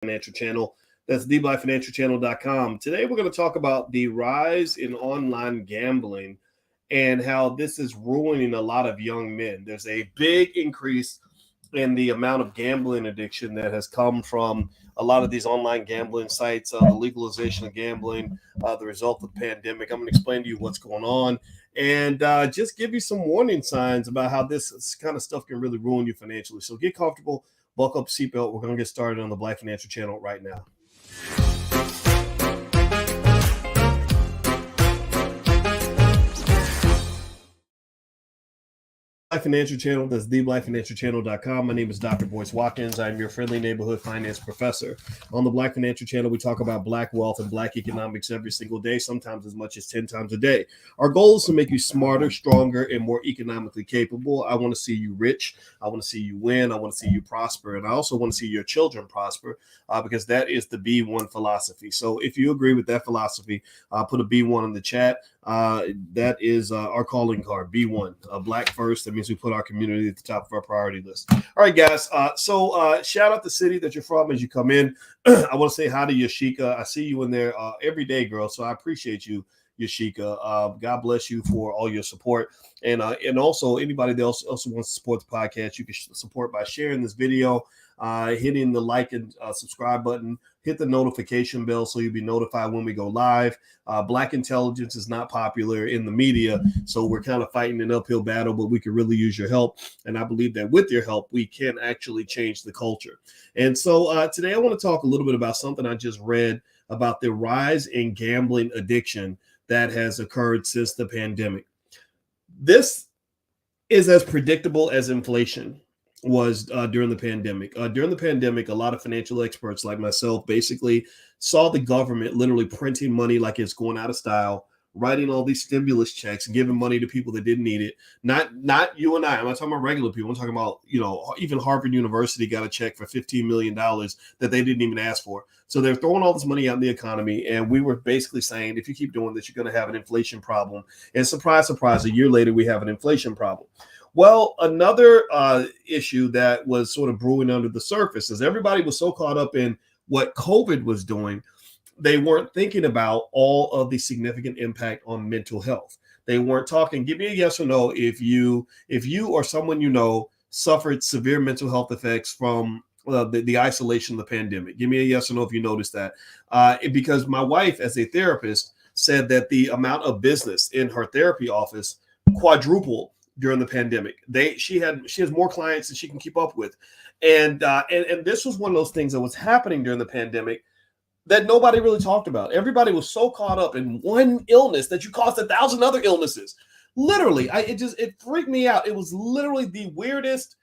Financial Channel. That's theblackfinancialchannel.com. Today, we're going to talk about the rise in online gambling and how this is ruining a lot of young men. There's a big increase in the amount of gambling addiction that has come from a lot of these online gambling sites, the legalization of gambling, the result of the pandemic. I'm going to explain to you what's going on and just give you some warning signs about how this kind of stuff can really ruin you financially. So get comfortable, buckle up the seatbelt. We're going to get started on the Black Financial Channel right now. Black Financial Channel. That's theblackfinancialchannel.com. My name is Dr. Boyce Watkins. I'm your friendly neighborhood finance professor. On the Black Financial Channel, we talk about Black wealth and Black economics every single day, sometimes as much as 10 times a day. Our goal is to make you smarter, stronger, and more economically capable. I want to see you rich. I want to see you win. I want to see you prosper. And I also want to see your children prosper because that is the B1 philosophy. So if you agree with that philosophy, put a B1 in the chat. That is our calling card, B1, Black First. That means we put our community at the top of our priority list. All right, guys. So shout out the city that you're from as you come in. I want to say hi to Yashika. I see you in there every day, girl. So I appreciate you, Yashika. God bless you for all your support. And also anybody that also wants to support the podcast, you can support by sharing this video, hitting the like and subscribe button, hit the notification bell so you'll be notified when we go live. Black intelligence is not popular in the media, so we're kind of fighting an uphill battle, but we could really use your help. And I believe that with your help, we can actually change the culture. And so today I want to talk a little bit about something I just read about the rise in gambling addiction that has occurred since the pandemic. This is as predictable as inflation was during the pandemic. During the pandemic, a lot of financial experts like myself basically saw the government literally printing money like it's going out of style, writing all these stimulus checks and giving money to people that didn't need it. Not you and I. I'm not talking about regular people. I'm talking about, even Harvard University got a check for $15 million that they didn't even ask for. So they're throwing all this money out in the economy. And we were basically saying, if you keep doing this, you're going to have an inflation problem. And surprise, surprise, a year later, we have an inflation problem. Well, another issue that was sort of brewing under the surface is everybody was so caught up in what COVID was doing, they weren't thinking about all of the significant impact on mental health. They weren't talking. Give me a yes or no if you or someone you know suffered severe mental health effects from the isolation of the pandemic. Give me a yes or no if you noticed that. Because my wife, as a therapist, said that the amount of business in her therapy office quadrupled during the pandemic. She has more clients than she can keep up with. And this was one of those things that was happening during the pandemic that nobody really talked about. Everybody was so caught up in one illness that you caused 1,000 other illnesses. Literally, it freaked me out. It was literally the weirdest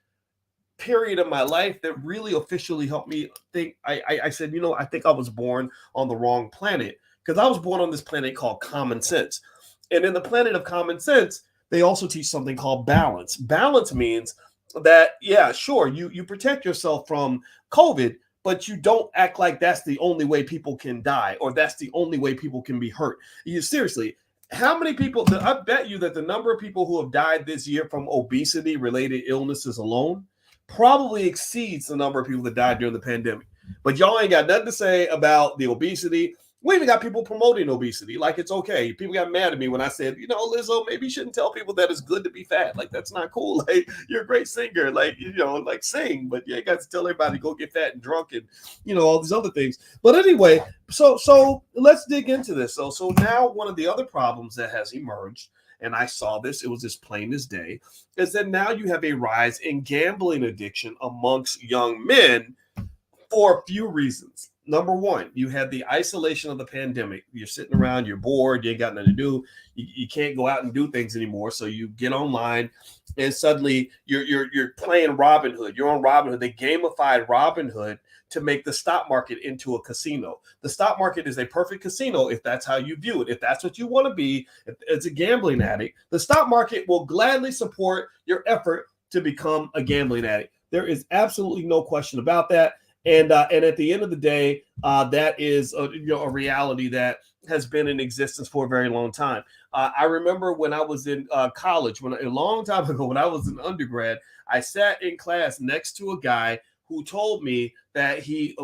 period of my life that really officially helped me think. I said, I think I was born on the wrong planet, because I was born on this planet called common sense. And in the planet of common sense, they also teach something called balance. Balance means that, yeah, sure, you protect yourself from COVID, but you don't act like that's the only way people can die or that's the only way people can be hurt. Seriously, how many people, I bet you that the number of people who have died this year from obesity-related illnesses alone probably exceeds the number of people that died during the pandemic. But y'all ain't got nothing to say about the obesity. We even got people promoting obesity like it's okay. People got mad at me when I said, Lizzo, maybe you shouldn't tell people that it's good to be fat. Like, that's not cool. Like, you're a great singer, sing, but you ain't got to tell everybody to go get fat and drunk and, all these other things. But anyway, so let's dig into this. So now one of the other problems that has emerged, and I saw this, it was as plain as day, is that now you have a rise in gambling addiction amongst young men for a few reasons. Number one, you had the isolation of the pandemic. You're sitting around, you're bored, you ain't got nothing to do. You can't go out and do things anymore. So you get online and suddenly you're playing Robinhood. You're on Robinhood. They gamified Robinhood to make the stock market into a casino. The stock market is a perfect casino if that's how you view it. If that's what you want to be, if it's a gambling addict, the stock market will gladly support your effort to become a gambling addict. There is absolutely no question about that. And at the end of the day, that is a reality that has been in existence for a very long time. I remember when I was in college, a long time ago, when I was an undergrad, I sat in class next to a guy who told me that he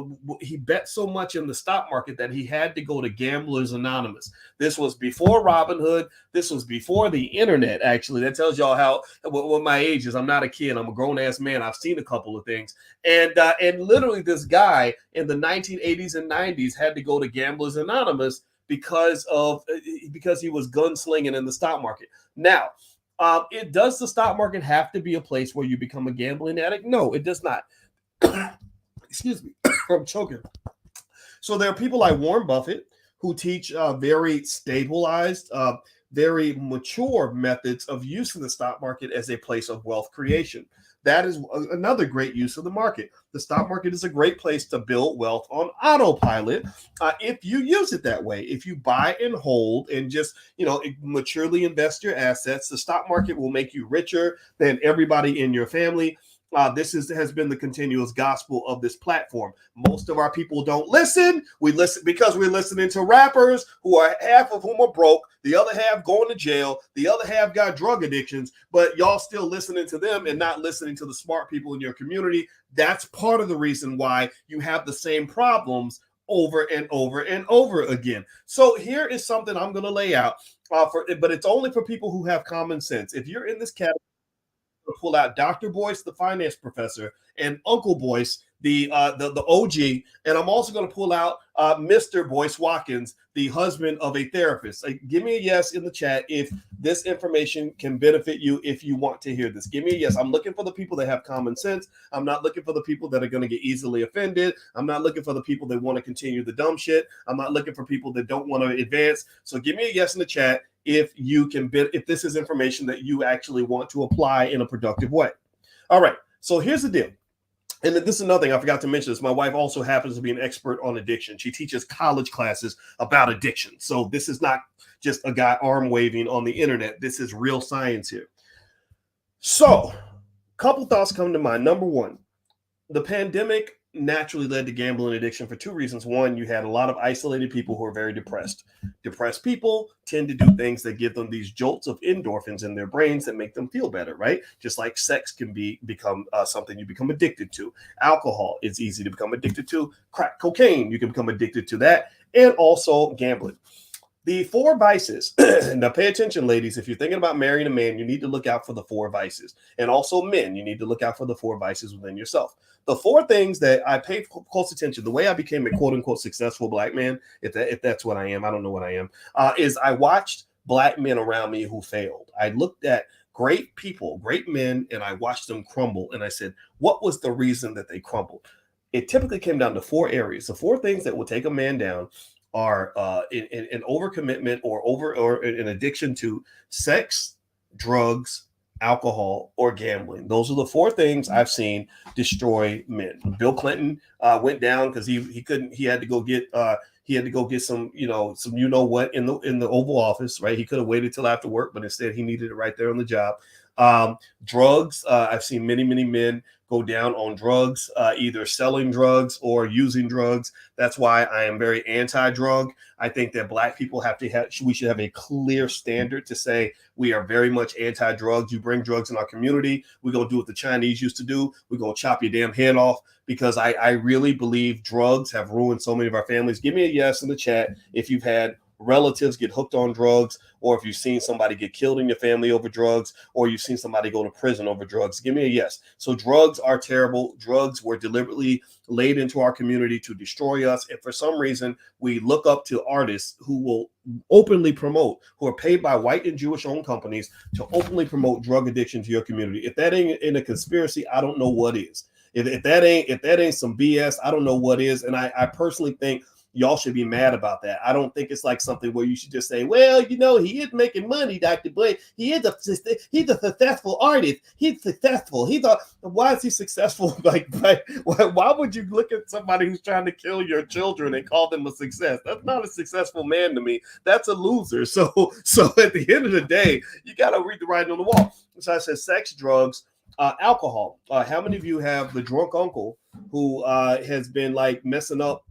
bet so much in the stock market that he had to go to Gamblers Anonymous. This was before Robinhood. This was before the internet. Actually, that tells y'all what my age is. I'm not a kid. I'm a grown ass man. I've seen a couple of things, and literally this guy in the 1980s and 90s had to go to Gamblers Anonymous because he was gunslinging in the stock market. Now, does the stock market have to be a place where you become a gambling addict? No, it does not. Excuse me, I'm choking. So there are people like Warren Buffett who teach very stabilized, very mature methods of using the stock market as a place of wealth creation. That is another great use of the market. The stock market is a great place to build wealth on autopilot if you use it that way. If you buy and hold and just, maturely invest your assets, the stock market will make you richer than everybody in your family. This has been the continuous gospel of this platform. Most of our people don't listen. We listen because we're listening to rappers who are half of whom are broke, the other half going to jail, the other half got drug addictions, but y'all still listening to them and not listening to the smart people in your community. That's part of the reason why you have the same problems over and over and over again. So here is something I'm going to lay out but it's only for people who have common sense. If you're in this category, pull out Dr. Boyce, the finance professor, and Uncle Boyce, the OG, and I'm also going to pull out Mr. Boyce Watkins, the husband of a therapist. Give me a yes in the chat if this information can benefit you, if you want to hear this. Give me a yes. I'm looking for the people that have common sense. I'm not looking for the people that are going to get easily offended. I'm not looking for the people that want to continue the dumb shit. I'm not looking for people that don't want to advance. So give me a yes in the chat if this is information that you actually want to apply in a productive way. All right. So here's the deal. And this is another thing I forgot to mention this. My wife also happens to be an expert on addiction. She teaches college classes about addiction. So this is not just a guy arm waving on the internet. This is real science here. So a couple thoughts come to mind. Number one, the pandemic naturally led to gambling addiction for two reasons. One, you had a lot of isolated people who are very depressed. Depressed people tend to do things that give them these jolts of endorphins in their brains that make them feel better, right? Just like sex can become something you become addicted to. Alcohol is easy to become addicted to. Crack cocaine, you can become addicted to that. And also gambling. The four vices. Now pay attention, ladies. If you're thinking about marrying a man, you need to look out for the four vices. And also men, you need to look out for the four vices within yourself. The four things that I pay close attention, the way I became a quote unquote successful black man, if that's what I am, I don't know what I am, is I watched black men around me who failed. I looked at great people, great men, and I watched them crumble. And I said, what was the reason that they crumbled? It typically came down to four areas. The four things that will take a man down are an overcommitment or an addiction to sex, drugs, alcohol, or gambling. Those are the four things I've seen destroy men. Bill Clinton went down because he had to go get some what in the Oval Office, right? He could have waited till after work, but instead he needed it right there on the job. Drugs. I've seen many men go down on drugs, either selling drugs or using drugs. That's why I am very anti-drug. I think that black people we should have a clear standard to say we are very much anti-drugs. You bring drugs in our community, we're going to do what the Chinese used to do. We're going to chop your damn head off, because I really believe drugs have ruined so many of our families. Give me a yes in the chat if you've had relatives get hooked on drugs, or if you've seen somebody get killed in your family over drugs, or you've seen somebody go to prison over drugs. Give me a yes. So drugs are terrible. Drugs were deliberately laid into our community to destroy us. And for some reason, we look up to artists who will openly promote, who are paid by white and Jewish owned companies to openly promote drug addiction to your community. If that ain't in a conspiracy, I don't know what is. If that ain't some BS, I don't know what is. And I personally think y'all should be mad about that. I don't think it's like something where you should just say, well, he is making money, Dr. Boyce. He's a successful artist. He's successful. Why is he successful? Why would you look at somebody who's trying to kill your children and call them a success? That's not a successful man to me. That's a loser. So at the end of the day, you got to read the writing on the wall. So I said sex, drugs, alcohol. How many of you have the drunk uncle who has been like messing up,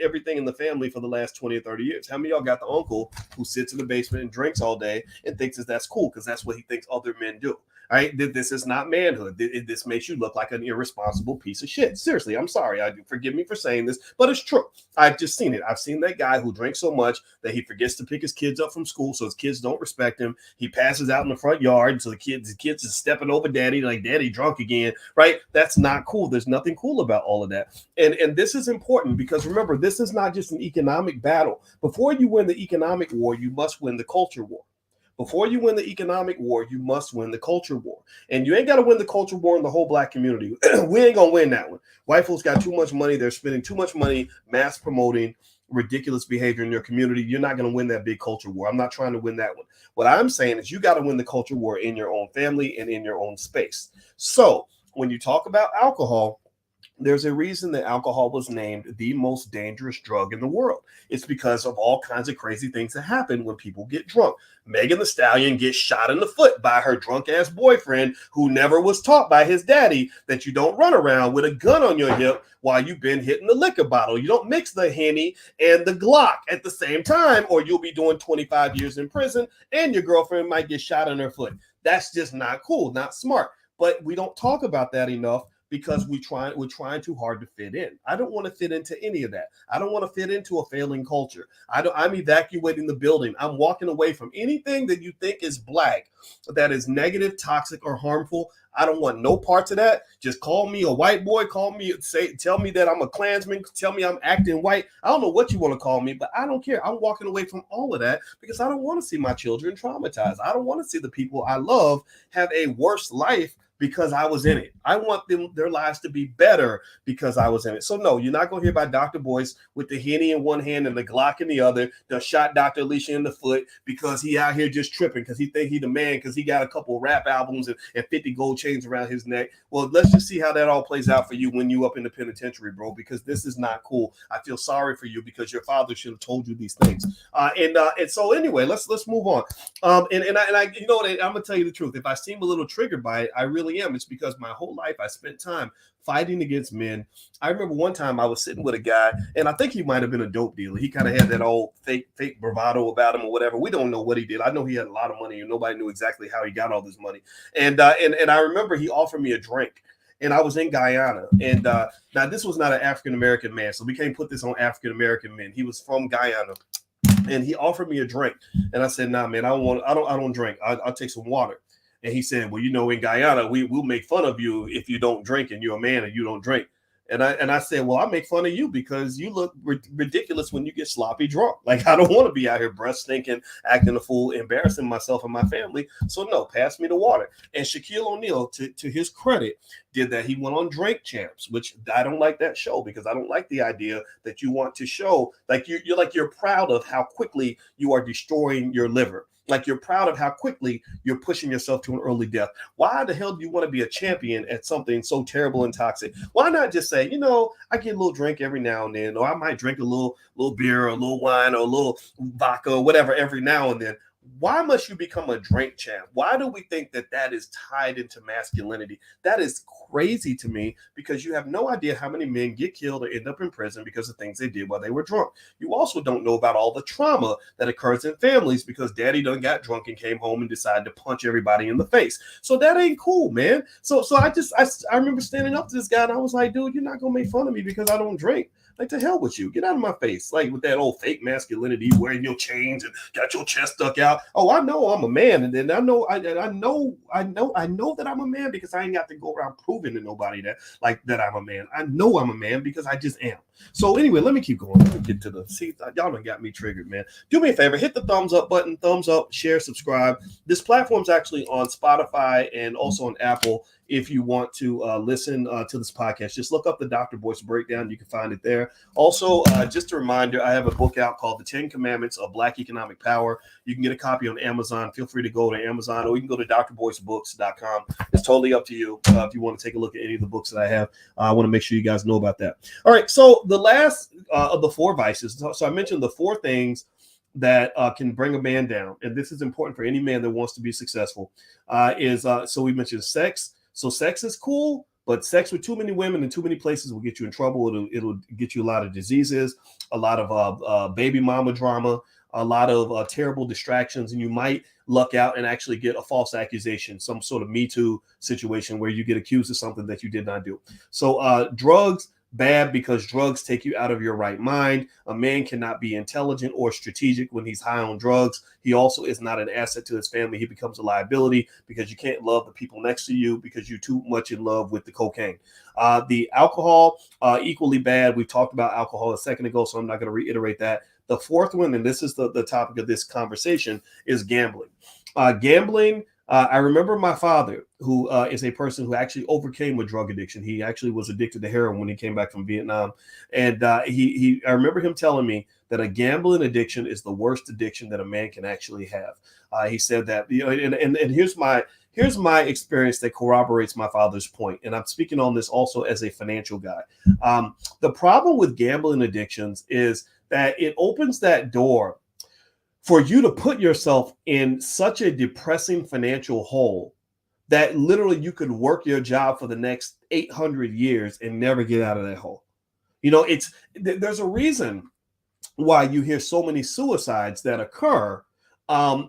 everything in the family for the last 20 or 30 years? How many of y'all got the uncle who sits in the basement and drinks all day and thinks that's cool because that's what he thinks other men do? All right, this is not manhood. This makes you look like an irresponsible piece of shit. Seriously, I'm sorry. Forgive me for saying this, but it's true. I've just seen it. I've seen that guy who drinks so much that he forgets to pick his kids up from school, so his kids don't respect him. He passes out in the front yard, so the kids are stepping over daddy, like daddy drunk again, right? That's not cool. There's nothing cool about all of that. And this is important because remember, this is not just an economic battle. Before you win the economic war, you must win the culture war. Before you win the economic war, you must win the culture war. And you ain't got to win the culture war in the whole black community. We ain't going to win that one. White folks got too much money. They're spending too much money mass promoting ridiculous behavior in your community. You're not going to win that big culture war. I'm not trying to win that one. What I'm saying is you got to win the culture war in your own family and in your own space. So when you talk about alcohol, there's a reason that alcohol was named the most dangerous drug in the world. It's because of all kinds of crazy things that happen when people get drunk. Megan Thee Stallion gets shot in the foot by her drunk ass boyfriend who never was taught by his daddy that you don't run around with a gun on your hip while you've been hitting the liquor bottle. You don't mix the Henny and the Glock at the same time, or you'll be doing 25 years in prison and your girlfriend might get shot in her foot. That's just not cool, not smart. But we don't talk about that enough because we're trying too hard to fit in. I don't want to fit into any of that. I don't want to fit into a failing culture. I'm evacuating the building. I'm walking away from anything that you think is black, that is negative, toxic, or harmful. I don't want no parts of that. Just call me a white boy. Tell me that I'm a Klansman. Tell me I'm acting white. I don't know what you want to call me, but I don't care. I'm walking away from all of that because I don't want to see my children traumatized. I don't want to see the people I love have a worse life because I was in it. I want their lives to be better because I was in it. So no, you're not going to hear about Dr. Boyce with the Henny in one hand and the Glock in the other that shot Dr. Alicia in the foot because he out here just tripping because he think he the man because he got a couple rap albums and 50 gold chains around his neck. Well, let's just see how that all plays out for you when you up in the penitentiary, bro, because this is not cool. I feel sorry for you because your father should have told you these things. And so anyway, let's move on. And I you know what, I'm gonna tell you the truth. If I seem a little triggered by it, I really am. It's because my whole life I spent time fighting against men. I remember one time I was sitting with a guy, and I think he might have been a dope dealer. He kind of had that old fake bravado about him or whatever. We don't know what he did. I know he had a lot of money, and nobody knew exactly how he got all this money. And I remember he offered me a drink. And I was in Guyana. And now this was not an African-American man, so we can't put this on African-American men. He was from Guyana. And he offered me a drink. And I said, nah, man, I don't drink. I'll take some water. And he said, well, in Guyana, we'll make fun of you if you don't drink and you're a man and you don't drink. And I said, well, I make fun of you because you look ridiculous when you get sloppy drunk. Like, I don't want to be out here breath stinking, acting a fool, embarrassing myself and my family. So no, pass me the water. And Shaquille O'Neal, to his credit, did that. He went on Drink Champs, which I don't like that show because I don't like the idea that you want to show like you're proud of how quickly you are destroying your liver. Like you're proud of how quickly you're pushing yourself to an early death. Why the hell do you want to be a champion at something so terrible and toxic? Why not just say, I get a little drink every now and then, or I might drink a little beer or a little wine or a little vodka or whatever every now and then. Why must you become a drink champ? Why do we think that is tied into masculinity? That is crazy to me because you have no idea how many men get killed or end up in prison because of things they did while they were drunk. You also don't know about all the trauma that occurs in families because daddy done got drunk and came home and decided to punch everybody in the face. So that ain't cool, man. So I remember standing up to this guy and I was like, dude, you're not going to make fun of me because I don't drink. Like, to hell with you. Get out of my face. Like, with that old fake masculinity, wearing your chains and got your chest stuck out. Oh, I know I'm a man. And then I know that I'm a man because I ain't got to go around proving to nobody that I'm a man. I know I'm a man because I just am. So anyway, let me keep going. Let me get to y'all done got me triggered, man. Do me a favor, hit the thumbs up button, thumbs up, share, subscribe. This platform's actually on Spotify and also on Apple. If you want to listen to this podcast, just look up the Dr. Boyce Breakdown. You can find it there. Also, just a reminder, I have a book out called The 10 Commandments of Black Economic Power. You can get a copy on Amazon. Feel free to go to Amazon, or you can go to drboycebooks.com. It's totally up to you if you want to take a look at any of the books that I have. I want to make sure you guys know about that. All right, so the last of the 4 vices. So I mentioned the 4 things that can bring a man down, and this is important for any man that wants to be successful, so we mentioned sex. So sex is cool, But sex with too many women in too many places will get you in trouble. It'll get you a lot of diseases, a lot of baby mama drama, a lot of terrible distractions, and you might luck out and actually get a false accusation, some sort of Me Too situation where you get accused of something that you did not do. So drugs, bad, because drugs take you out of your right mind. A man cannot be intelligent or strategic when he's high on drugs. He also is not an asset to his family. He becomes a liability because you can't love the people next to you because you're too much in love with the cocaine. The alcohol, equally bad. We talked about alcohol a second ago, so I'm not going to reiterate that. The fourth one, and this is the topic of this conversation, is gambling. Gambling. I remember my father, who is a person who actually overcame a drug addiction. He actually was addicted to heroin when he came back from Vietnam. And I remember him telling me that a gambling addiction is the worst addiction that a man can actually have. He said that, and here's my experience that corroborates my father's point. And I'm speaking on this also as a financial guy. The problem with gambling addictions is that it opens that door for you to put yourself in such a depressing financial hole that literally you could work your job for the next 800 years and never get out of that hole. There's a reason why you hear so many suicides that occur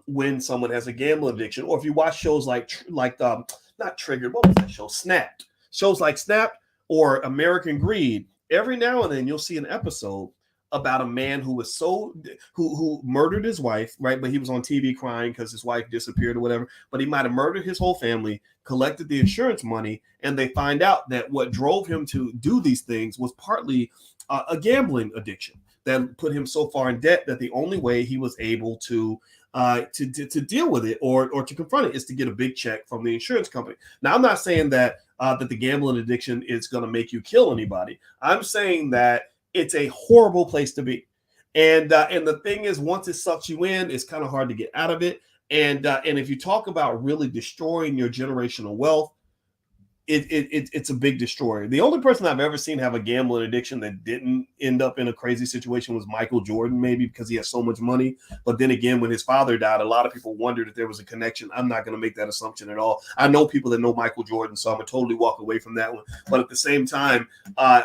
when someone has a gambling addiction, or if you watch shows like not Triggered, what was that show? Snapped. Shows like Snapped or American Greed. Every now and then you'll see an episode about a man who was who murdered his wife, right? But he was on TV crying because his wife disappeared or whatever. But he might have murdered his whole family, collected the insurance money, and they find out that what drove him to do these things was partly a gambling addiction that put him so far in debt that the only way he was able to deal with it or to confront it is to get a big check from the insurance company. Now, I'm not saying that the gambling addiction is going to make you kill anybody. I'm saying that it's a horrible place to be. And the thing is, once it sucks you in, it's kind of hard to get out of it. And if you talk about really destroying your generational wealth, it's a big destroyer. The only person I've ever seen have a gambling addiction that didn't end up in a crazy situation was Michael Jordan, maybe because he has so much money. But then again, when his father died, a lot of people wondered if there was a connection. I'm not going to make that assumption at all. I know people that know Michael Jordan, so I'm going to totally walk away from that one. But at the same time,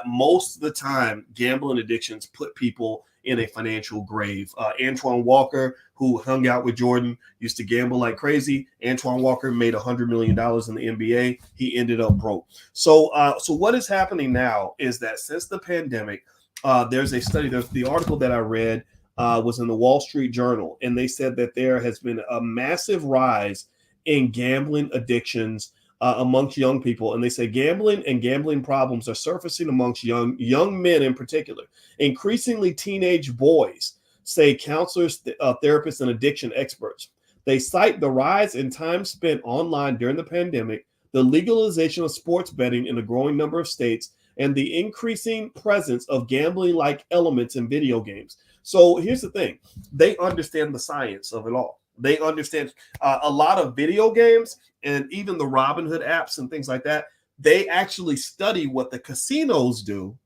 most of the time, gambling addictions put people in a financial grave. Antoine Walker, who hung out with Jordan, used to gamble like crazy. Antoine Walker made $100 million in the NBA. He ended up broke. So what is happening now is that since the pandemic, there's a study. There's the article that I read was in the Wall Street Journal, and they said that there has been a massive rise in gambling addictions amongst young people. And they say gambling and gambling problems are surfacing amongst young men in particular. Increasingly teenage boys, say counselors, therapists, and addiction experts. They cite the rise in time spent online during the pandemic, the legalization of sports betting in a growing number of states, and the increasing presence of gambling-like elements in video games. So here's the thing. They understand the science of it all. They understand a lot of video games and even the Robinhood apps and things like that. They actually study what the casinos do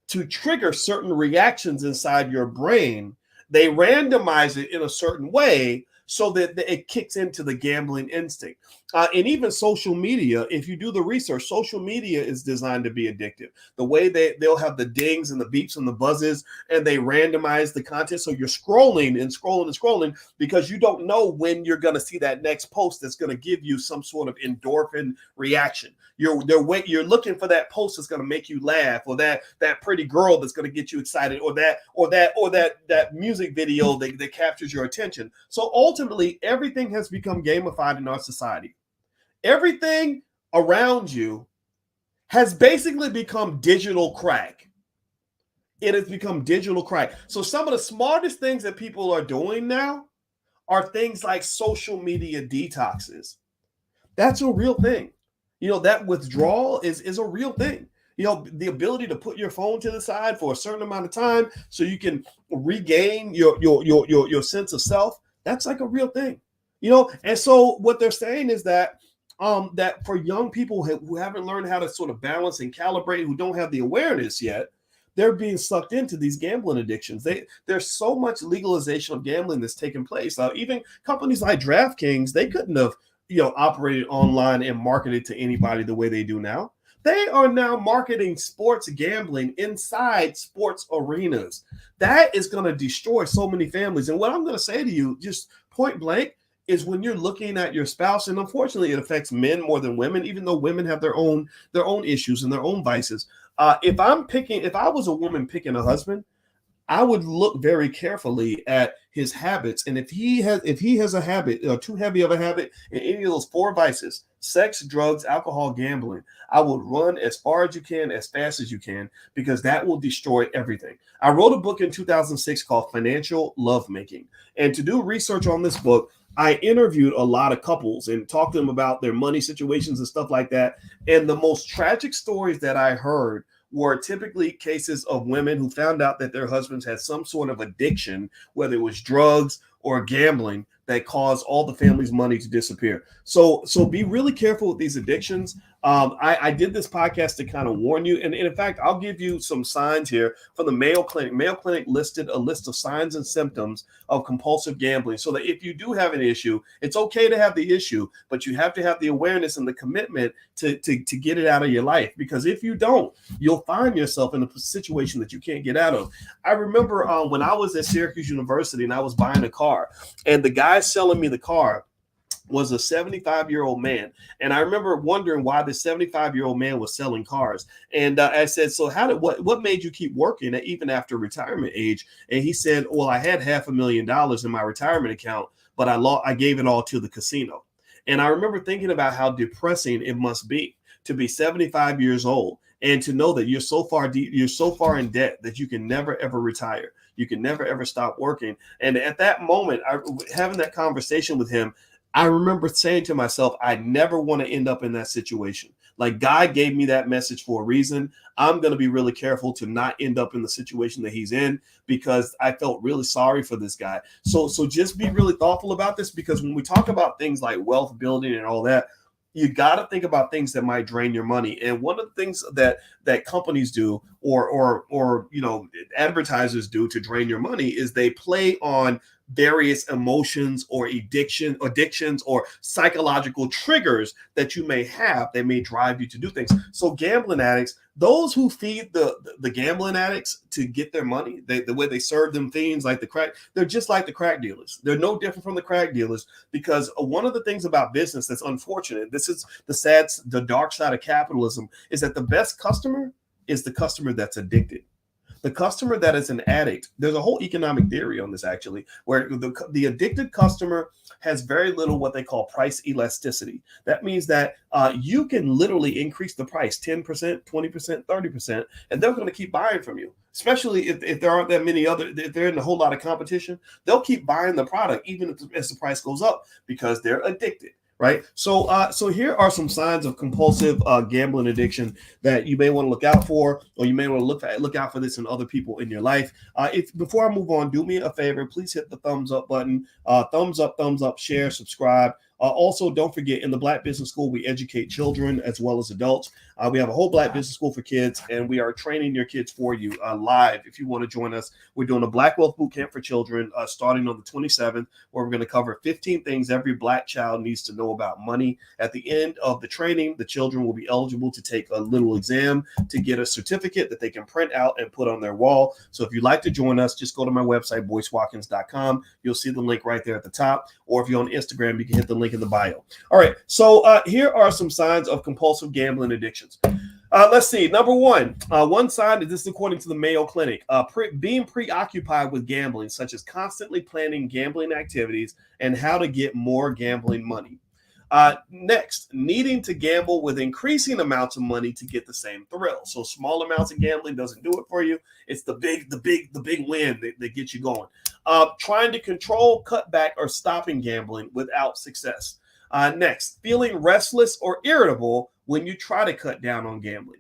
to trigger certain reactions inside your brain. They randomize it in a certain way so that it kicks into the gambling instinct. And even social media, if you do the research, social media is designed to be addictive. The way they'll have the dings and the beeps and the buzzes, and they randomize the content. So you're scrolling and scrolling and scrolling because you don't know when you're going to see that next post that's going to give you some sort of endorphin reaction. You're looking for that post that's going to make you laugh, or that pretty girl that's going to get you excited, or that music video that captures your attention. So ultimately, everything has become gamified in our society. Everything around you has basically become digital crack. It has become digital crack. So some of the smartest things that people are doing now are things like social media detoxes. That's a real thing. That withdrawal is a real thing. The ability to put your phone to the side for a certain amount of time so you can regain your sense of self. That's like a real thing. And so what they're saying is that that for young people who haven't learned how to sort of balance and calibrate, who don't have the awareness yet, they're being sucked into these gambling addictions. There's so much legalization of gambling that's taking place. Even companies like DraftKings, they couldn't have operated online and marketed to anybody the way they do now. They are now marketing sports gambling inside sports arenas. That is going to destroy so many families. And what I'm going to say to you, just point blank, is when you're looking at your spouse, and unfortunately it affects men more than women, even though women have their own issues and their own vices. If I was a woman picking a husband, I would look very carefully at his habits, and if he has a habit, too heavy of a habit in any of those four vices: sex, drugs, alcohol, gambling, I would run as far as you can, as fast as you can, because that will destroy everything. I wrote a book in 2006 called Financial Lovemaking, and to do research on this book, I interviewed a lot of couples and talked to them about their money situations and stuff like that. And the most tragic stories that I heard were typically cases of women who found out that their husbands had some sort of addiction, whether it was drugs or gambling, that caused all the family's money to disappear. So be really careful with these addictions. I did this podcast to kind of warn you. And in fact, I'll give you some signs here from the Mayo Clinic. Mayo Clinic listed a list of signs and symptoms of compulsive gambling, so that if you do have an issue, it's okay to have the issue, but you have to have the awareness and the commitment to get it out of your life. Because if you don't, you'll find yourself in a situation that you can't get out of. I remember when I was at Syracuse University and I was buying a car, and the guy selling me the car was a 75-year-old man. And I remember wondering why the 75-year-old man was selling cars. And I said, so what made you keep working even after retirement age? And he said, well, I had $500,000 in my retirement account, but I gave it all to the casino. And I remember thinking about how depressing it must be to be 75 years old and to know that you're so far in debt that you can never, ever retire. You can never, ever stop working. And at that moment, having that conversation with him, I remember saying to myself, I never want to end up in that situation. Like, God gave me that message for a reason. I'm going to be really careful to not end up in the situation that he's in, because I felt really sorry for this guy. So just be really thoughtful about this, because when we talk about things like wealth building and all that, you got to think about things that might drain your money. And one of the things that companies do or advertisers do to drain your money is they play on various emotions or addictions or psychological triggers that you may have that may drive you to do things. So gambling addicts, those who feed the gambling addicts to get their money, the way they serve them things like the crack, they're just like the crack dealers. They're no different from the crack dealers, because one of the things about business that's unfortunate, this is the dark side of capitalism, is that the best customer is the customer that's addicted. The customer that is an addict, there's a whole economic theory on this actually, where the addicted customer has very little what they call price elasticity. That means that you can literally increase the price 10%, 20%, 30%, and they're going to keep buying from you. Especially if there aren't that many if they're in a whole lot of competition, they'll keep buying the product even as the price goes up, because they're addicted. Right. So here are some signs of compulsive gambling addiction that you may want to look out for, or you may want to look out for this in other people in your life. Before I move on, do me a favor, please hit the thumbs up button, thumbs up, share, subscribe. Also, don't forget, in the Black Business School, we educate children as well as adults. We have a whole Black Business School for kids, and we are training your kids for you live. If you want to join us, we're doing a Black Wealth Boot Camp for children starting on the 27th, where we're going to cover 15 things every Black child needs to know about money. At the end of the training, the children will be eligible to take a little exam to get a certificate that they can print out and put on their wall. So if you'd like to join us, just go to my website, boycewatkins.com. You'll see the link right there at the top. Or if you're on Instagram, you can hit the link in the bio. All right. So here are some signs of compulsive gambling addictions. Let's see. Number one sign, this is according to the Mayo Clinic, being preoccupied with gambling, such as constantly planning gambling activities and how to get more gambling money. Next, needing to gamble with increasing amounts of money to get the same thrill. So small amounts of gambling doesn't do it for you. It's the big win that gets you going. Trying to control, cut back, or stopping gambling without success. Next, feeling restless or irritable when you try to cut down on gambling.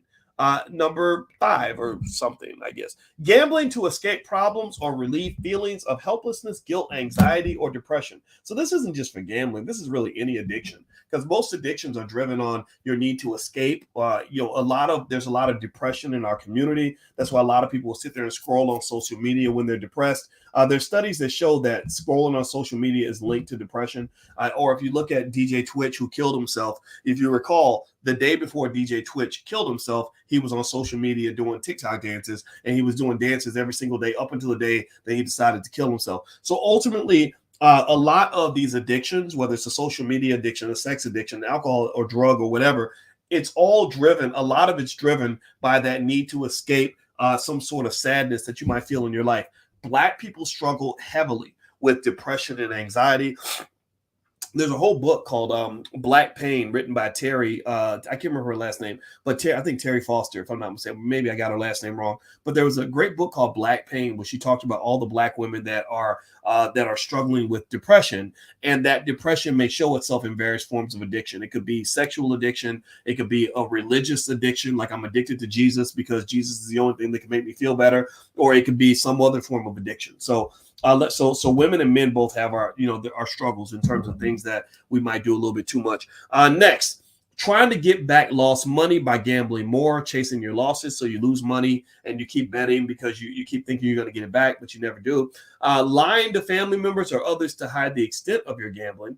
Number 5 or something, I guess. Gambling to escape problems or relieve feelings of helplessness, guilt, anxiety, or depression. So this isn't just for gambling. This is really any addiction, because most addictions are driven on your need to escape. There's a lot of depression in our community. That's why a lot of people will sit there and scroll on social media when they're depressed. There's studies that show that scrolling on social media is linked to depression. Or if you look at DJ Twitch, who killed himself, if you recall, the day before DJ Twitch killed himself, he was on social media doing TikTok dances, and he was doing dances every single day up until the day that he decided to kill himself. So ultimately, a lot of these addictions, whether it's a social media addiction, a sex addiction, alcohol or drug or whatever, it's all driven. A lot of it's driven by that need to escape some sort of sadness that you might feel in your life. Black people struggle heavily with depression and anxiety. There's a whole book called Black Pain, written by Terry. I can't remember her last name, but I think Terry Foster, if I'm not mistaken. Maybe I got her last name wrong. But there was a great book called Black Pain, where she talked about all the Black women that are struggling with depression, and that depression may show itself in various forms of addiction. It could be sexual addiction. It could be a religious addiction, like I'm addicted to Jesus because Jesus is the only thing that can make me feel better, or it could be some other form of addiction. So women and men both have our struggles in terms of things that we might do a little bit too much. Next, trying to get back lost money by gambling more, chasing your losses. So you lose money and you keep betting because you keep thinking you're going to get it back, but you never do. Lying to family members or others to hide the extent of your gambling.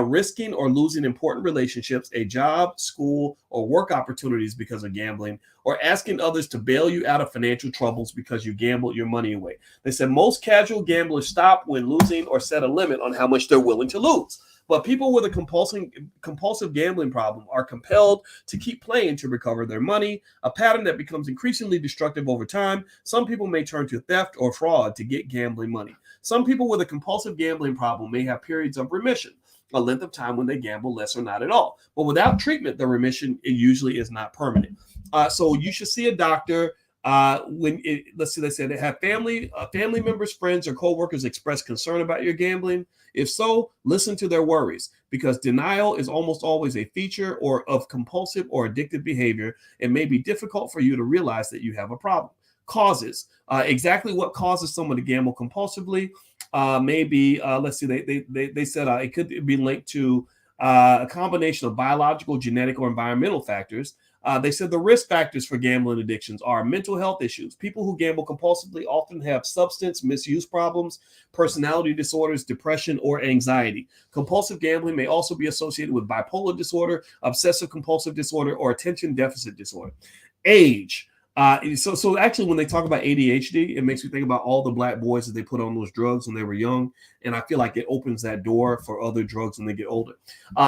Risking or losing important relationships, a job, school, or work opportunities because of gambling, or asking others to bail you out of financial troubles because you gambled your money away. They said most casual gamblers stop when losing or set a limit on how much they're willing to lose. But people with a compulsive gambling problem are compelled to keep playing to recover their money, a pattern that becomes increasingly destructive over time. Some people may turn to theft or fraud to get gambling money. Some people with a compulsive gambling problem may have periods of remission, a length of time when they gamble less or not at all. But without treatment, the remission usually is not permanent. So you should see a doctor let's say they said they have family members, friends, or coworkers express concern about your gambling. If so, listen to their worries, because denial is almost always a feature of compulsive or addictive behavior. It may be difficult for you to realize that you have a problem. Causes, exactly what causes someone to gamble compulsively. Maybe let's see, they said it could be linked to a combination of biological, genetic, or environmental factors. They said the risk factors for gambling addictions are mental health issues. People who gamble compulsively often have substance misuse problems, personality disorders, depression, or anxiety. Compulsive gambling may also be associated with bipolar disorder, obsessive compulsive disorder, or attention deficit disorder. Age. So actually, when they talk about ADHD, it makes me think about all the Black boys that they put on those drugs when they were young. And I feel like it opens that door for other drugs when they get older.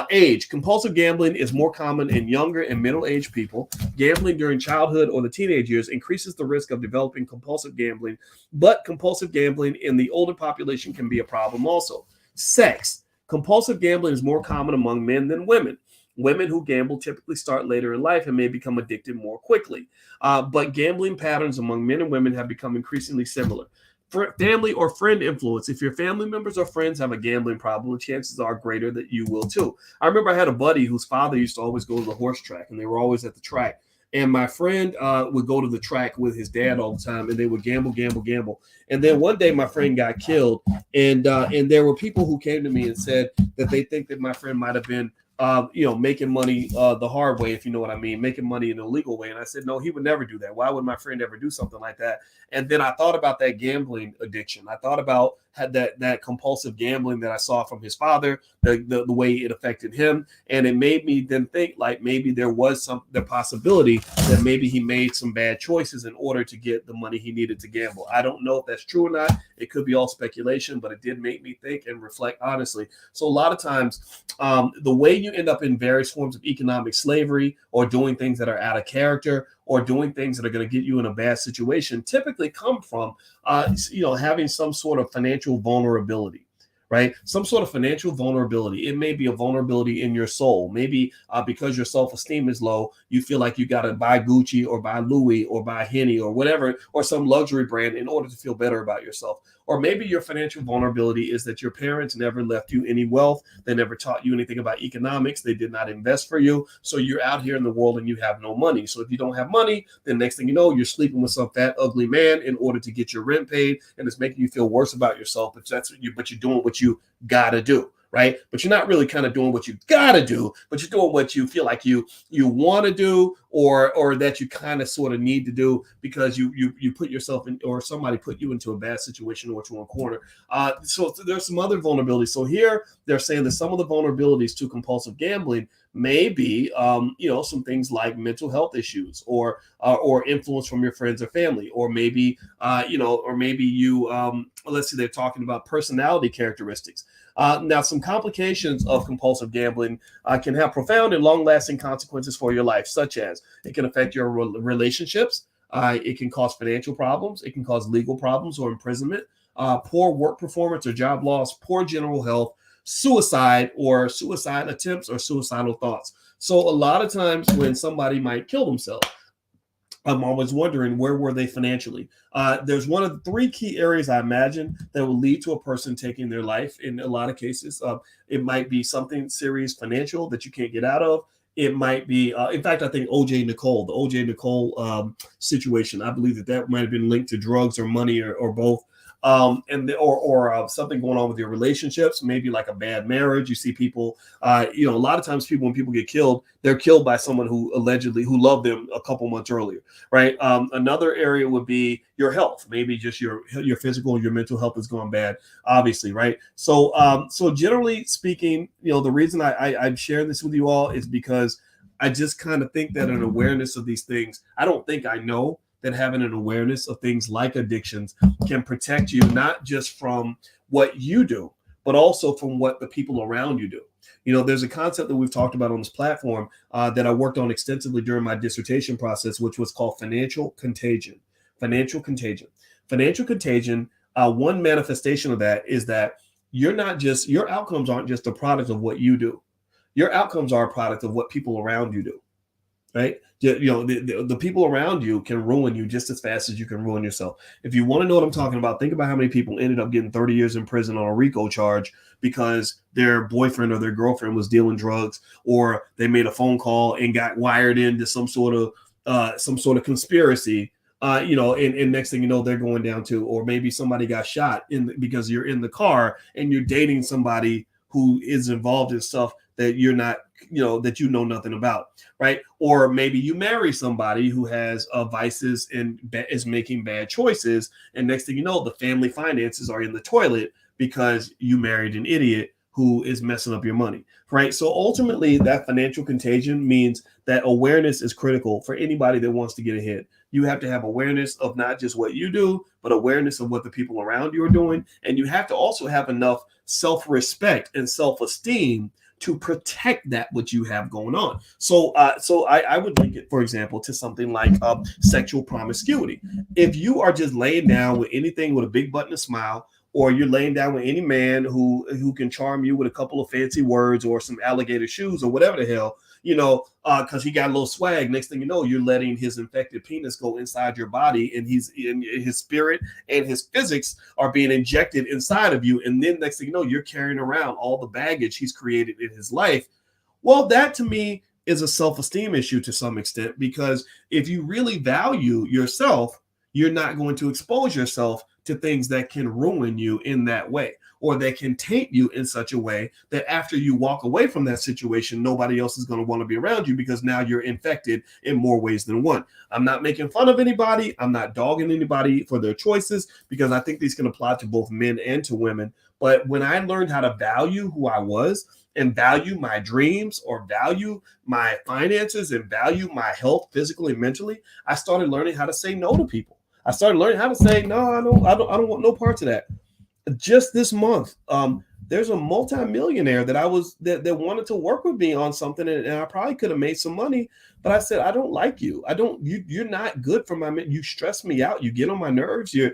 Age. Compulsive gambling is more common in younger and middle-aged people. Gambling during childhood or the teenage years increases the risk of developing compulsive gambling, but compulsive gambling in the older population can be a problem also. Sex. Compulsive gambling is more common among men than women. Women who gamble typically start later in life and may become addicted more quickly. But gambling patterns among men and women have become increasingly similar. Family or friend influence. If your family members or friends have a gambling problem, chances are greater that you will too. I remember I had a buddy whose father used to always go to the horse track, and they were always at the track. And my friend would go to the track with his dad all the time, and they would gamble. And then one day my friend got killed, and there were people who came to me and said that they think that my friend might have been making money the hard way, if you know what I mean, making money in a legal way. And I said, no, he would never do that. Why would my friend ever do something like that? And then I thought about that gambling addiction. I thought about that compulsive gambling that I saw from his father, the way it affected him. And it made me then think like maybe there was the possibility that maybe he made some bad choices in order to get the money he needed to gamble. I don't know if that's true or not. It could be all speculation, but it did make me think and reflect honestly. So a lot of times the way you end up in various forms of economic slavery, or doing things that are out of character, or doing things that are going to get you in a bad situation, typically come from having some sort of financial vulnerability, right? Some sort of financial vulnerability. It may be a vulnerability in your soul. Maybe because your self-esteem is low, you feel like you got to buy Gucci or buy Louis or buy Henny or whatever, or some luxury brand in order to feel better about yourself. Or maybe your financial vulnerability is that your parents never left you any wealth. They never taught you anything about economics. They did not invest for you. So you're out here in the world and you have no money. So if you don't have money, then next thing you know, you're sleeping with some fat, ugly man in order to get your rent paid. And it's making you feel worse about yourself. But you're doing what you got to do. Right. But you're not really kind of doing what you got to do, but you're doing what you feel like you want to do, or that you kind of sort of need to do because you put yourself in, or somebody put you into a bad situation or to a corner. So there's some other vulnerabilities. So here they're saying that some of the vulnerabilities to compulsive gambling may be, some things like mental health issues or influence from your friends or family, or maybe, let's see, they're talking about personality characteristics. Now, some complications of compulsive gambling can have profound and long-lasting consequences for your life, such as it can affect your relationships, it can cause financial problems, it can cause legal problems or imprisonment, poor work performance or job loss, poor general health, suicide or suicide attempts or suicidal thoughts. So a lot of times when somebody might kill themselves, I'm always wondering, where were they financially? There's one of the three key areas I imagine that will lead to a person taking their life. In a lot of cases, it might be something serious financial that you can't get out of. It might be, in fact, I think the OJ Nicole situation, I believe that might have been linked to drugs or money or both. Or something going on with your relationships, maybe like a bad marriage. You see people, a lot of times when people get killed, they're killed by someone who loved them a couple months earlier, right? Another area would be your health, maybe just your physical, your mental health is going bad, obviously, right? So generally speaking, the reason I'm sharing this with you all is because I just kind of think that an awareness of these things, I don't think I know that having an awareness of things like addictions can protect you, not just from what you do, but also from what the people around you do. There's a concept that we've talked about on this platform that I worked on extensively during my dissertation process, which was called financial contagion. Financial contagion. Financial contagion, one manifestation of that is that your outcomes aren't just a product of what you do. Your outcomes are a product of what people around you do. Right? The people around you can ruin you just as fast as you can ruin yourself. If you want to know what I'm talking about, think about how many people ended up getting 30 years in prison on a RICO charge because their boyfriend or their girlfriend was dealing drugs, or they made a phone call and got wired into some sort of conspiracy. And next thing you know, they're going down to, or maybe somebody got shot because you're in the car and you're dating somebody who is involved in stuff that you're not, that you know nothing about, right? Or maybe you marry somebody who has vices and is making bad choices, and next thing you know, the family finances are in the toilet because you married an idiot who is messing up your money, right? So ultimately, that financial contagion means that awareness is critical for anybody that wants to get ahead. You have to have awareness of not just what you do, but awareness of what the people around you are doing. And you have to also have enough self-respect and self-esteem to protect that what you have going on. So I would link it, for example, to something like sexual promiscuity. If you are just laying down with anything with a big butt and a smile, or you're laying down with any man who can charm you with a couple of fancy words or some alligator shoes or whatever the hell, because he got a little swag. Next thing you know, you're letting his infected penis go inside your body, and his spirit and his physics are being injected inside of you. And then next thing you know, you're carrying around all the baggage he's created in his life. Well, that to me is a self-esteem issue to some extent, because if you really value yourself, you're not going to expose yourself to things that can ruin you in that way, or that can taint you in such a way that after you walk away from that situation, nobody else is going to want to be around you, because now you're infected in more ways than one. I'm not making fun of anybody. I'm not dogging anybody for their choices, because I think these can apply to both men and to women. But when I learned how to value who I was, and value my dreams, or value my finances, and value my health physically and mentally, I started learning how to say no to people. I started learning how to say, no, I don't want no parts of that. Just this month, there's a multimillionaire that wanted to work with me on something, and I probably could have made some money, but I said, I don't like you. You're not good for you stress me out. You get on my nerves. You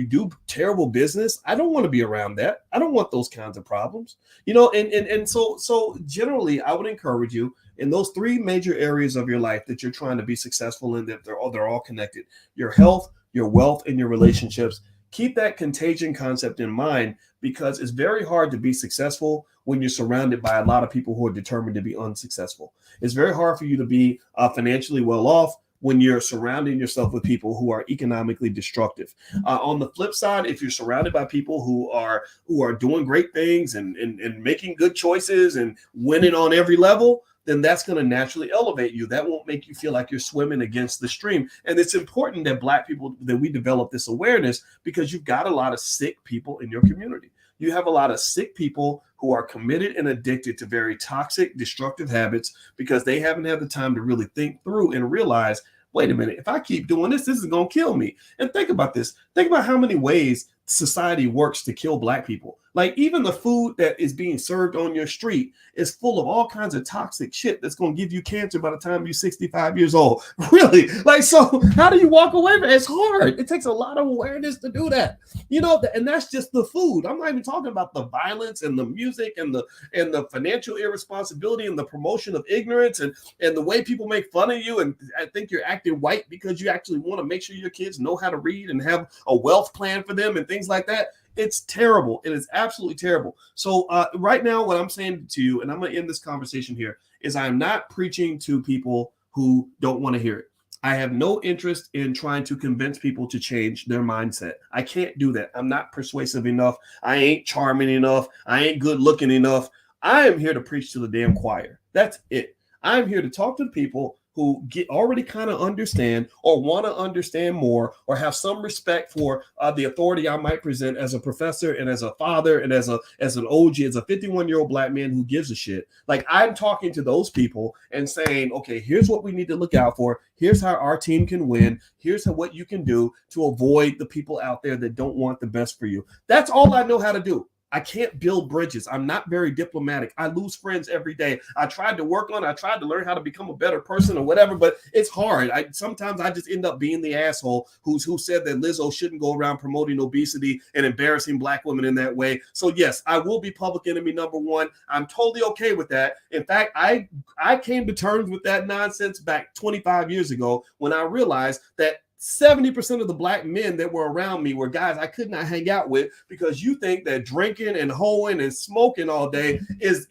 do terrible business. I don't want to be around that. I don't want those kinds of problems, and so generally I would encourage you in those three major areas of your life that you're trying to be successful in, that they're all connected: your health, your wealth, and your relationships. Keep that contagion concept in mind, because it's very hard to be successful when you're surrounded by a lot of people who are determined to be unsuccessful. It's very hard for you to be financially well off when you're surrounding yourself with people who are economically destructive. On the flip side, if you're surrounded by people who are doing great things and making good choices and winning on every level, then that's going to naturally elevate you. That won't make you feel like you're swimming against the stream. And it's important that Black people, that we develop this awareness, because you've got a lot of sick people in your community. You have a lot of sick people who are committed and addicted to very toxic, destructive habits because they haven't had the time to really think through and realize, wait a minute, if I keep doing this, this is going to kill me. And think about this. Think about how many ways society works to kill Black people. Like, even the food that is being served on your street is full of all kinds of toxic shit that's going to give you cancer by the time you're 65 years old. Really? Like, so how do you walk away from it? It's hard. It takes a lot of awareness to do that. You know, and that's just the food. I'm not even talking about the violence and the music and the financial irresponsibility and the promotion of ignorance and the way people make fun of you. And I think you're acting white because you actually want to make sure your kids know how to read and have a wealth plan for them and things like that. It's terrible. It is absolutely terrible. So right now, what I'm saying to you, and I'm going to end this conversation here, is I'm not preaching to people who don't want to hear it. I have no interest in trying to convince people to change their mindset. I can't do that. I'm not persuasive enough. I ain't charming enough. I ain't good looking enough. I am here to preach to the damn choir. That's it. I'm here to talk to people who already kind of understand or want to understand more or have some respect for the authority I might present as a professor and as a father and as an OG, as a 51-year-old Black man who gives a shit. Like, I'm talking to those people and saying, okay, here's what we need to look out for. Here's how our team can win. Here's what you can do to avoid the people out there that don't want the best for you. That's all I know how to do. I can't build bridges. I'm not very diplomatic. I lose friends every day. I tried to work on it. I tried to learn how to become a better person or whatever, but it's hard. Sometimes I just end up being the asshole who said that Lizzo shouldn't go around promoting obesity and embarrassing Black women in that way. So yes, I will be public enemy number one. I'm totally okay with that. In fact, I came to terms with that nonsense back 25 years ago when I realized that 70% of the Black men that were around me were guys I could not hang out with because you think that drinking and hoeing and smoking all day is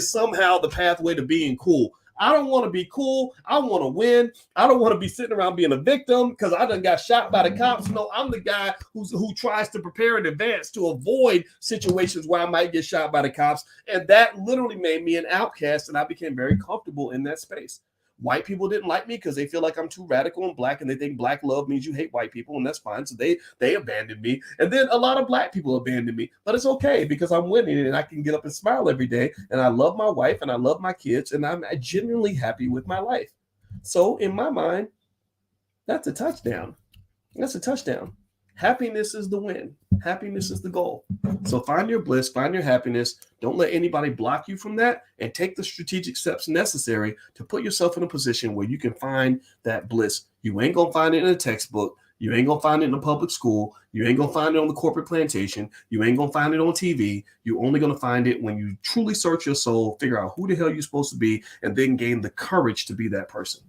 somehow the pathway to being cool. I don't want to be cool. I want to win. I don't want to be sitting around being a victim because I done got shot by the cops. No, I'm the guy who tries to prepare in advance to avoid situations where I might get shot by the cops. And that literally made me an outcast, and I became very comfortable in that space. White people didn't like me because they feel like I'm too radical and Black, and they think Black love means you hate white people, and that's fine. So they abandoned me. And then a lot of Black people abandoned me. But it's okay because I'm winning and I can get up and smile every day. And I love my wife and I love my kids, and I'm genuinely happy with my life. So in my mind, that's a touchdown. That's a touchdown. Happiness is the win. Happiness is the goal. So find your bliss, find your happiness. Don't let anybody block you from that, and take the strategic steps necessary to put yourself in a position where you can find that bliss. You ain't going to find it in a textbook. You ain't going to find it in a public school. You ain't going to find it on the corporate plantation. You ain't going to find it on TV. You're only going to find it when you truly search your soul, figure out who the hell you're supposed to be, and then gain the courage to be that person.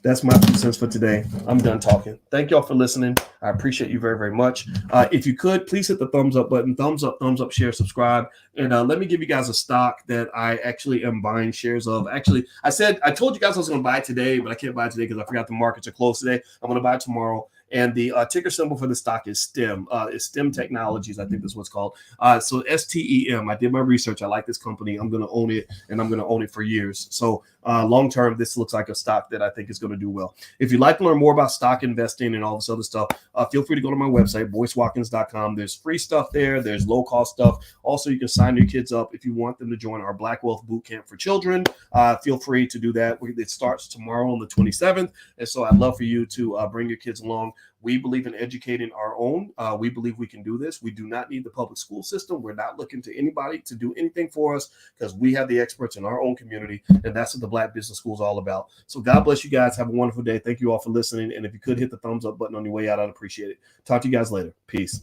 That's my 2 cents for today. I'm done talking. Thank y'all for listening. I appreciate you very, very much. If you could, please hit the thumbs up button. Thumbs up, share, subscribe. And let me give you guys a stock that I actually am buying shares of. Actually, I told you guys I was going to buy it today, but I can't buy it today because I forgot the markets are closed today. I'm going to buy it tomorrow. And the ticker symbol for the stock is STEM. It's STEM Technologies, I think that's what it's called. So STEM. I did my research. I like this company. I'm going to own it, and I'm going to own it for years. So long term, this looks like a stock that I think is going to do well. If you'd like to learn more about stock investing and all this other stuff, feel free to go to my website, boycewatkins.com. There's free stuff there. There's low cost stuff. Also, you can sign your kids up if you want them to join our Black Wealth Bootcamp for children. Feel free to do that. It starts tomorrow on the 27th. And so I'd love for you to bring your kids along. We believe in educating our own. We believe we can do this. We do not need the public school system. We're not looking to anybody to do anything for us because we have the experts in our own community, and that's what the Black Business School is all about. So God bless you guys. Have a wonderful day. Thank you all for listening. And if you could hit the thumbs up button on your way out, I'd appreciate it. Talk to you guys later. Peace.